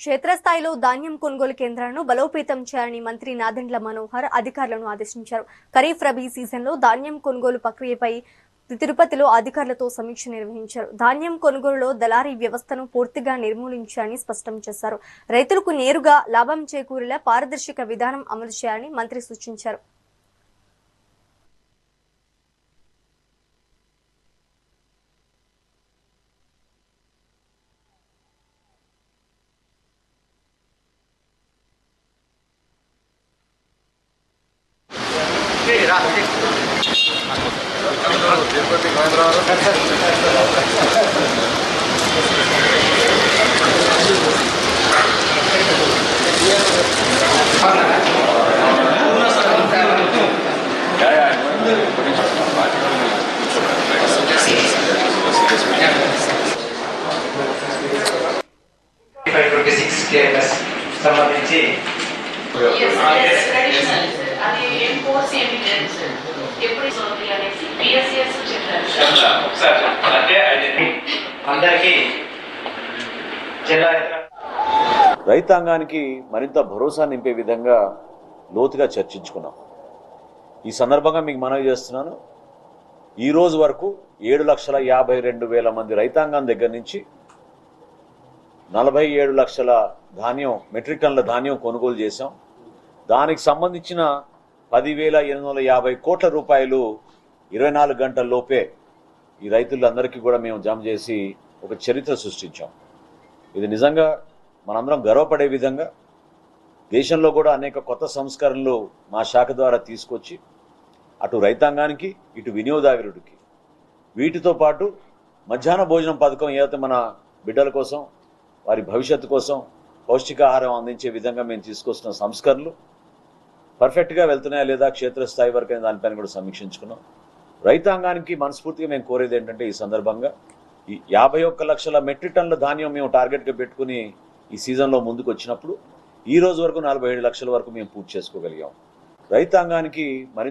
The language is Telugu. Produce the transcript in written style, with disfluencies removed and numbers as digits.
క్షేత్రస్థాయిలో ధాన్యం కొనుగోలు కేంద్రాలను బలోపేతం చేయాలని మంత్రి నాదెండ్ల మనోహర్ అధికారులను ఆదేశించారు. ఖరీఫ్ రబీ సీజన్లో ధాన్యం కొనుగోలు ప్రక్రియపై తిరుపతిలో అధికారులతో సమీక్ష నిర్వహించారు. ధాన్యం కొనుగోలులో దళారీ వ్యవస్థను పూర్తిగా నిర్మూలించాలని స్పష్టం చేశారు. రైతులకు నేరుగా లాభం చేకూరేలా పారదర్శక విధానం అమలు చేయాలని మంత్రి సూచించారు. సంబంధించి అందరికీ రైతాంగానికి మరింత భరోసా నింపే విధంగా లోతుగా చర్చించుకున్నాం. ఈ సందర్భంగా మీకు మనవి చేస్తున్నాను, ఈ రోజు వరకు 7,52,000 మంది రైతాంగం దగ్గర నుంచి 47 లక్షల ధాన్యం మెట్రిక్ టన్నుల ధాన్యం కొనుగోలు చేశాం. దానికి సంబంధించిన 10,850 కోట్ల రూపాయలు 24 గంటల లోపే ఈ రైతులందరికీ కూడా మేము జమ చేసి ఒక చరిత్ర సృష్టించాం. ఇది నిజంగా మనందరం గర్వపడే విధంగా దేశంలో కూడా అనేక కొత్త సంస్కరణలు మా శాఖ ద్వారా తీసుకొచ్చి అటు రైతాంగానికి ఇటు వినియోగదారుడికి వీటితో పాటు మధ్యాహ్న భోజనం పథకం ఏదైతే మన బిడ్డల కోసం వారి భవిష్యత్తు కోసం పౌష్టికాహారం అందించే విధంగా మేము తీసుకొస్తున్న సంస్కరణలు పర్ఫెక్ట్గా వెళ్తున్నాయా లేదా క్షేత్రస్థాయి వరకు దానిపైన కూడా సమీక్షించుకున్నాం. రైతాంగానికి మనస్ఫూర్తిగా మేము కోరేది ఏంటంటే ఈ సందర్భంగా ఈ 51 లక్షల మెట్రిక్ టన్నుల ధాన్యం మేము టార్గెట్గా పెట్టుకుని ఈ సీజన్లో ముందుకు వచ్చినప్పుడు ఈ రోజు వరకు 47 లక్షల వరకు మేము పూర్తి చేసుకోగలిగాం. రైతాంగానికి